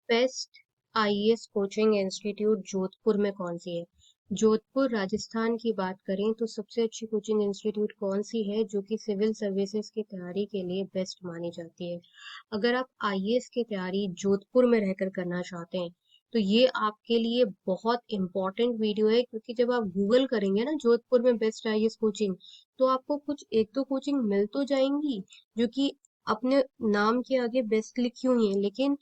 Best IAS coaching institute Jodhpur में कौन सी है? जोधपुर राजस्थान की बात करें तो सबसे अच्छी कोचिंग इंस्टीट्यूट कौन सी है जो कि सिविल सर्विसेज की तैयारी के लिए बेस्ट मानी जाती है? अगर आप आईएएस की तैयारी जोधपुर में रहकर करना चाहते हैं तो ये आपके लिए बहुत इम्पोर्टेंट वीडियो है, क्योंकि जब आप गूगल करेंगे ना जोधपुर में बेस्ट आईएएस कोचिंग, तो आपको कुछ एक दो कोचिंग मिल तो जाएंगी जो कि अपने नाम के आगे बेस्ट लिखी हुई है, लेकिन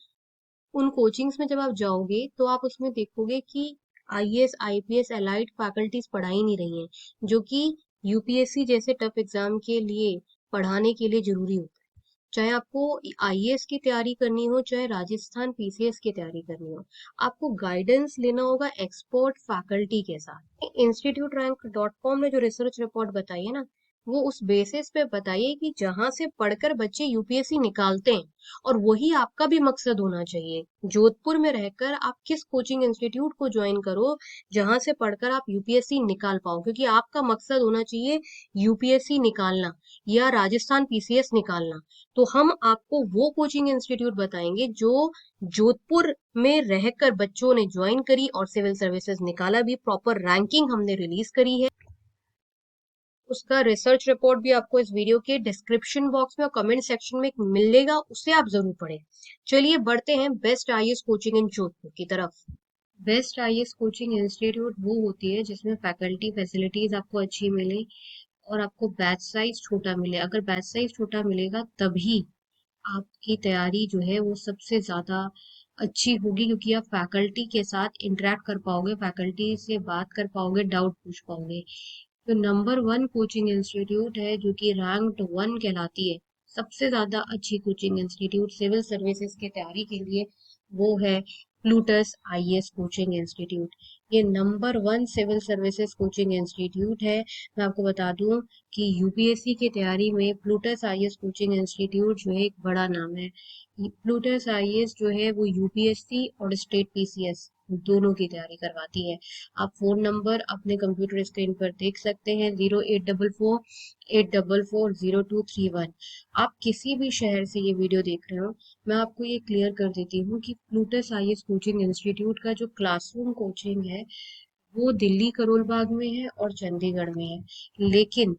उन कोचिंग्स में जब आप जाओगे तो आप उसमें देखोगे कि आईएएस आईपीएस एलाइड फैकल्टीज पढ़ा ही नहीं रही हैं, जो कि यूपीएससी जैसे टफ एग्जाम के लिए पढ़ाने के लिए जरूरी होता है। चाहे आपको आईएएस की तैयारी करनी हो, चाहे राजस्थान पीसीएस की तैयारी करनी हो, आपको गाइडेंस लेना होगा एक्सपर्ट फैकल्टी के साथ। इंस्टीट्यूट रैंक डॉट कॉम ने जो रिसर्च रिपोर्ट बताई है ना, वो उस बेसिस पे बताइए कि जहां से पढ़कर बच्चे यूपीएससी निकालते हैं, और वही आपका भी मकसद होना चाहिए। जोधपुर में रहकर आप किस कोचिंग इंस्टीट्यूट को ज्वाइन करो जहां से पढ़कर आप यूपीएससी निकाल पाओ, क्योंकि आपका मकसद होना चाहिए यूपीएससी निकालना या राजस्थान पीसीएस निकालना। तो हम आपको वो कोचिंग इंस्टीट्यूट बताएंगे जो जोधपुर में रहकर बच्चों ने ज्वाइन करी और सिविल सर्विसेज निकाला भी, प्रॉपर रैंकिंग हमने रिलीज करी है। उसका रिसर्च रिपोर्ट भी आपको इस वीडियो के डिस्क्रिप्शन बॉक्स में और कमेंट सेक्शन में मिलेगा, उसे आप जरूर पढ़ें। चलिए बढ़ते हैं बेस्ट आईएएस कोचिंग इन जोधपुर की तरफ। बेस्ट आईएएस कोचिंग इंस्टीट्यूट वो होती है जिसमें फैकल्टी फैसिलिटीज आपको अच्छी मिले और आपको बैच साइज छोटा मिले। अगर बैच साइज छोटा मिलेगा तभी आपकी तैयारी जो है वो सबसे ज्यादा अच्छी होगी, क्योंकि आप फैकल्टी के साथ इंटरेक्ट कर पाओगे, फैकल्टी से बात कर पाओगे, डाउट पूछ पाओगे। तो नंबर वन कोचिंग इंस्टीट्यूट है जो कि रैंक्ड वन कहलाती है, सबसे ज्यादा अच्छी कोचिंग इंस्टीट्यूट सिविल सर्विसेज की तैयारी के लिए, वो है प्लूटस आईएएस कोचिंग इंस्टीट्यूट। ये number one civil services coaching institute है। मैं आपको बता दूं कि यूपीएससी की तैयारी में प्लूटस आईएएस कोचिंग इंस्टीट्यूट जो है एक बड़ा नाम है। प्लूटस आईएएस जो है वो यूपीएससी और स्टेट पीसीएस दोनों की तैयारी करवाती है। आप फोन नंबर अपने कंप्यूटर स्क्रीन पर देख सकते हैं, 0844 844 0231। आप किसी भी शहर से ये वीडियो देख रहे हो, मैं आपको ये क्लियर कर देती हूँ कि प्लूटस आईएएस कोचिंग इंस्टीट्यूट का जो क्लासरूम कोचिंग है वो दिल्ली करोल बाग में है और चंडीगढ़ में है, लेकिन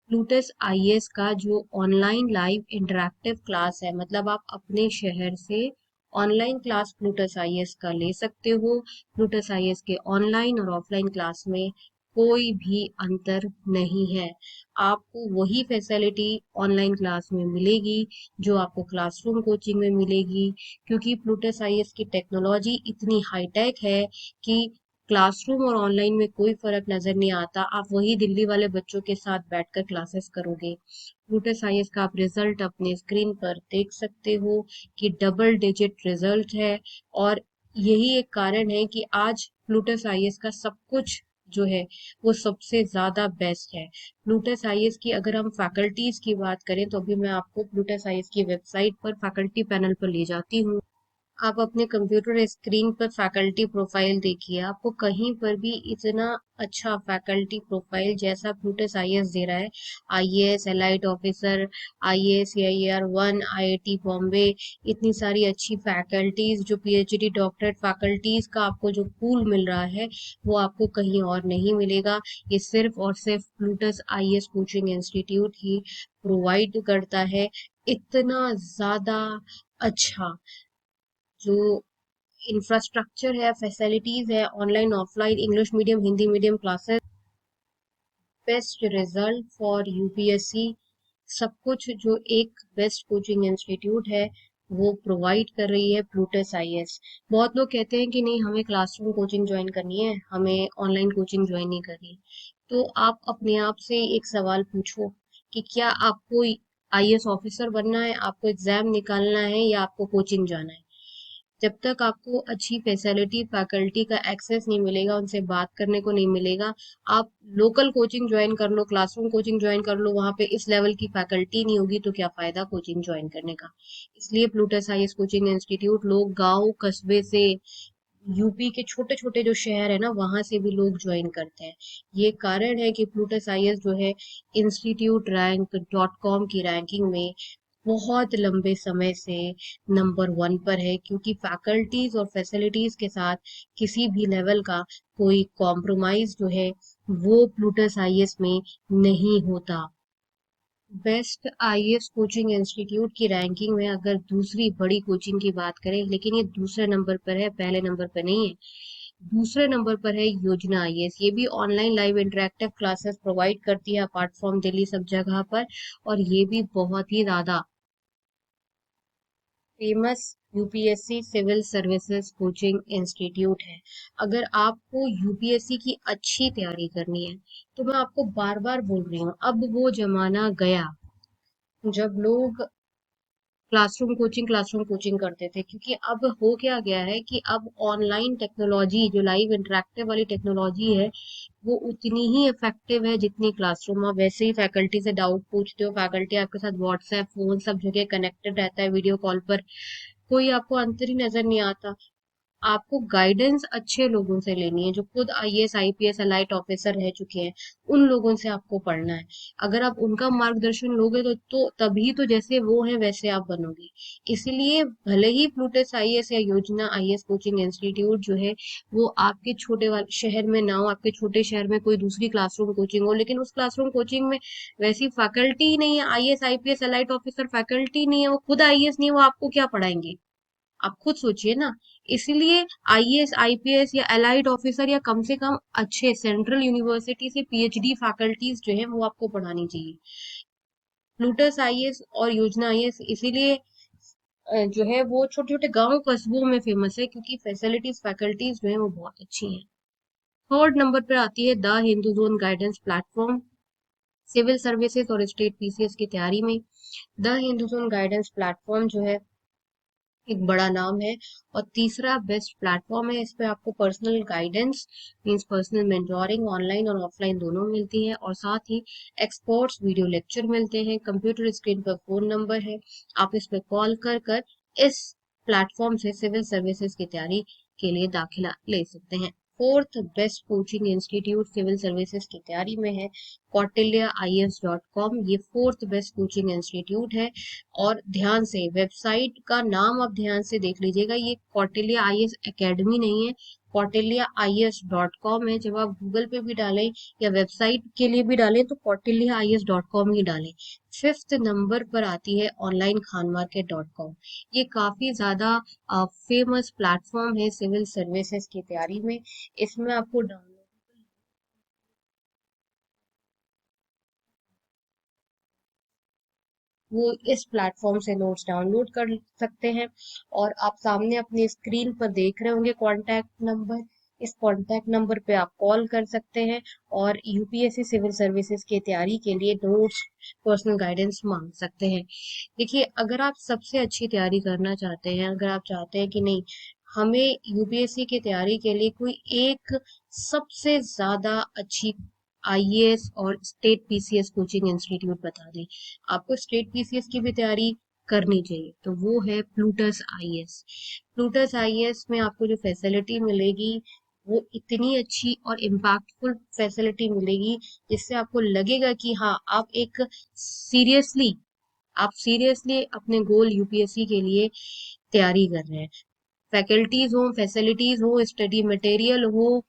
प्लूटस आईएएस का जो ऑनलाइन लाइव इंटरैक्टिव क्लास है, मतलब आप अपने शहर से ऑनलाइन क्लास प्लूटस आईएएस का ले सकते हो। प्लूटस आईएएस के ऑनलाइन और ऑफलाइन क्लास में कोई भी अंतर नहीं है। आपको वही फैसिलिटी ऑनलाइन क्लास में मिलेगी जो आपको क्लासरूम कोचिंग में मिलेगी, क्योंकि प्लूटस आईएएस की टेक्नोलॉजी इतनी हाईटेक है कि क्लासरूम और ऑनलाइन में कोई फर्क नजर नहीं आता। आप वही दिल्ली वाले बच्चों के साथ बैठकर क्लासेस करोगे। प्लूटस आईएएस का आप रिजल्ट अपने स्क्रीन पर देख सकते हो कि डबल डिजिट रिजल्ट है, और यही एक कारण है कि आज प्लूटस आईएएस का सब कुछ जो है वो सबसे ज्यादा बेस्ट है। प्लूटस आईएएस की अगर हम फैकल्टीज की बात करें तो अभी मैं आपको प्लूटस आईएएस की वेबसाइट पर फैकल्टी पैनल पर ले जाती हूँ। आप अपने कंप्यूटर स्क्रीन पर फैकल्टी प्रोफाइल देखिए, आपको कहीं पर भी इतना अच्छा फैकल्टी प्रोफाइल जैसा प्लूटस आईएएस दे रहा है, IAS allied officer, IAS AIR 1, IIT Bombay, इतनी सारी अच्छी फैकल्टीज, जो पीएचडी डॉक्टरेट फैकल्टीज का आपको जो पूल मिल रहा है वो आपको कहीं और नहीं मिलेगा। ये सिर्फ और सिर्फ प्लूटस आईएएस कोचिंग इंस्टीट्यूट ही प्रोवाइड करता है। इतना ज्यादा अच्छा जो इंफ्रास्ट्रक्चर है, फैसिलिटीज है, online offline English medium Hindi medium classes, best result for UPSC, सब कुछ जो एक बेस्ट कोचिंग इंस्टीट्यूट है वो प्रोवाइड कर रही है प्लूटस आईएएस। बहुत लोग कहते हैं कि नहीं, हमें क्लासरूम कोचिंग ज्वाइन करनी है, हमें ऑनलाइन कोचिंग ज्वाइन नहीं करनी। तो आप अपने आप से एक सवाल पूछो कि क्या आपको आईएएस ऑफिसर बनना है, आपको एग्जाम निकालना है, या आपको कोचिंग जाना है? जब तक आपको अच्छी फैसिलिटी फैकल्टी का एक्सेस नहीं मिलेगा, उनसे बात करने को नहीं मिलेगा, आप लोकल कोचिंग ज्वाइन कर लो, क्लासरूम कोचिंग ज्वाइन कर लो, वहां पे इस लेवल की फैकल्टी नहीं होगी तो क्या फायदा कोचिंग ज्वाइन करने का। इसलिए प्लूटस आईएएस कोचिंग इंस्टीट्यूट लोग गांव कस्बे से, यूपी के छोटे छोटे जो शहर है ना वहां से भी लोग ज्वाइन करते हैं। ये कारण है कि प्लूटस आईएएस जो है इंस्टीट्यूट रैंक .com की रैंकिंग में बहुत लंबे समय से नंबर वन पर है, क्योंकि फैकल्टीज और फैसिलिटीज के साथ किसी भी लेवल का कोई कॉम्प्रोमाइज जो है वो प्लूटस आईएएस में नहीं होता। बेस्ट आईएएस कोचिंग इंस्टीट्यूट की रैंकिंग में अगर दूसरी बड़ी कोचिंग की बात करें, लेकिन ये दूसरे नंबर पर है, पहले नंबर पर नहीं है। दूसरे नंबर पर है योजना आईएएस। ये भी online live interactive classes provide करती है अपार्ट फ्रॉम दिल्ली सब जगह पर, और ये भी बहुत ही ज्यादा famous UPSC civil services coaching institute है। अगर आपको यूपीएससी की अच्छी तैयारी करनी है तो मैं आपको बार बार बोल रही हूँ, अब वो जमाना गया जब लोग क्लासरूम कोचिंग करते थे, क्योंकि अब हो क्या गया है कि अब ऑनलाइन टेक्नोलॉजी, जो लाइव इंटरेक्टिव वाली टेक्नोलॉजी है, वो उतनी ही इफेक्टिव है जितनी क्लासरूम। आप वैसे ही फैकल्टी से डाउट पूछते हो, फैकल्टी आपके साथ व्हाट्सएप फोन सब जगह कनेक्टेड रहता है, वीडियो कॉल पर कोई आपको अंतर ही नजर नहीं आता। आपको गाइडेंस अच्छे लोगों से लेनी है जो खुद आईएएस आईपीएस एलाइट ऑफिसर रह चुके हैं, उन लोगों से आपको पढ़ना है। अगर आप उनका मार्गदर्शन लोगे तो तभी तो जैसे वो है वैसे आप बनोगे। इसलिए भले ही प्लूटस आईएएस या योजना आईएएस कोचिंग इंस्टीट्यूट जो है वो आपके छोटे वाले शहर में ना हो, आपके छोटे शहर में कोई दूसरी क्लासरूम कोचिंग हो, लेकिन उस क्लासरूम कोचिंग में वैसी फैकल्टी ही नहीं है, IAS IPS elite officer faculty नहीं है, वो खुद आईएएस नहीं है, वो आपको क्या पढ़ाएंगे? आप खुद सोचिए ना। इसलिए आईएएस आईपीएस या एलाइड ऑफिसर या कम से कम अच्छे सेंट्रल यूनिवर्सिटी से पीएचडी फैकल्टीज जो है वो आपको पढ़ानी चाहिए। प्लूटस आईएएस और योजना आईएएस इसीलिए जो है वो छोटे छोटे गांव कस्बों में फेमस है, क्योंकि फैसिलिटीज फैकल्टीज जो है वो बहुत अच्छी हैं। थर्ड नंबर पर आती है the Hindu zone guidance platform, civil services और स्टेट पीसीएस की तैयारी में। The Hindu zone guidance platform जो है एक बड़ा नाम है, और तीसरा बेस्ट प्लेटफॉर्म है। इस पे आपको personal guidance means personal mentoring online और ऑफलाइन दोनों मिलती है, और साथ ही एक्सपर्ट्स वीडियो लेक्चर मिलते हैं। कंप्यूटर स्क्रीन पर फोन नंबर है, आप इस पे कॉल कर कर इस प्लेटफॉर्म से सिविल सर्विसेज की तैयारी के लिए दाखिला ले सकते हैं। Fourth best coaching institute civil services की तैयारी में है कौटिल्य IAS.com। ये फोर्थ बेस्ट कोचिंग इंस्टीट्यूट है, और ध्यान से वेबसाइट का नाम आप ध्यान से देख लीजिएगा, ये कौटिल्य आईएएस एकेडमी नहीं है, कौटिल्य IAS.com है। जब आप गूगल पे भी डालें या वेबसाइट के लिए भी डालें तो कौटिल्य IAS.com ही डालें। फिफ्थ नंबर पर आती है ऑनलाइन खानमार्केट.com। ये काफी ज्यादा फेमस प्लेटफॉर्म है सिविल सर्विसेज की तैयारी में। इसमें आपको डाउनलोड वो इस प्लेटफॉर्म से नोट्स डाउनलोड कर सकते हैं। और आप सामने अपनी स्क्रीन पर देख रहे होंगे कॉन्टैक्ट नंबर, इस कॉन्टैक्ट नंबर पे आप कॉल कर सकते हैं और यूपीएससी सिविल सर्विसेज की तैयारी के लिए नोट्स पर्सनल गाइडेंस मांग सकते हैं। देखिए, अगर आप सबसे अच्छी तैयारी करना चाहते हैं, अगर आप चाहते हैं कि नहीं हमें यूपीएससी की तैयारी के लिए कोई एक सबसे ज्यादा अच्छी आईएएस और स्टेट पीसीएस कोचिंग इंस्टीट्यूट बता दें, आपको स्टेट पीसीएस की भी तैयारी करनी चाहिए, तो वो है प्लूटस आईएएस। प्लूटस आईएएस में आपको जो फैसिलिटी मिलेगी वो इतनी अच्छी और इम्पैक्टफुल फैसिलिटी मिलेगी जिससे आपको लगेगा कि हाँ सीरियसली आप सीरियसली अपने गोल यूपीएससी के लिए तैयारी कर रहे हैं। फैकल्टीज हो, फैसिलिटीज हो, स्टडी मटेरियल हो,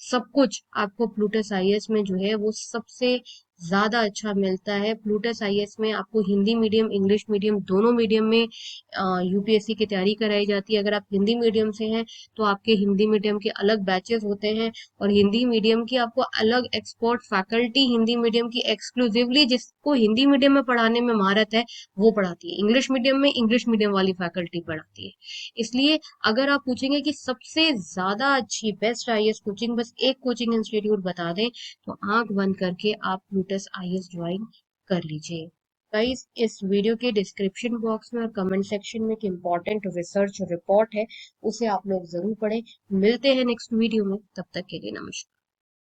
सब कुछ आपको प्लूटस आईएएस में जो है वो सबसे ज्यादा अच्छा मिलता है। प्लूटस आईएएस में आपको हिंदी मीडियम इंग्लिश मीडियम दोनों मीडियम में यूपीएससी की तैयारी कराई जाती है। अगर आप हिंदी मीडियम से हैं तो आपके हिंदी मीडियम के अलग बैचेस होते हैं, और हिंदी मीडियम की आपको अलग एक्सपर्ट फैकल्टी हिंदी मीडियम की एक्सक्लूसिवली जिसको हिंदी मीडियम में पढ़ाने में महारत है वो पढ़ाती है, इंग्लिश मीडियम में इंग्लिश मीडियम वाली फैकल्टी पढ़ाती है। इसलिए अगर आप पूछेंगे कि सबसे ज्यादा अच्छी बेस्ट आईएएस कोचिंग, बस एक कोचिंग इंस्टीट्यूट बता दें, तो आंख बंद करके आप प्लूटस आईएएस ज्वाइन कर लीजिए। गाइस, इस वीडियो के डिस्क्रिप्शन बॉक्स में और कमेंट सेक्शन में एक इम्पोर्टेंट रिसर्च रिपोर्ट है, उसे आप लोग जरूर पढ़ें। मिलते हैं नेक्स्ट वीडियो में, तब तक के लिए नमस्कार।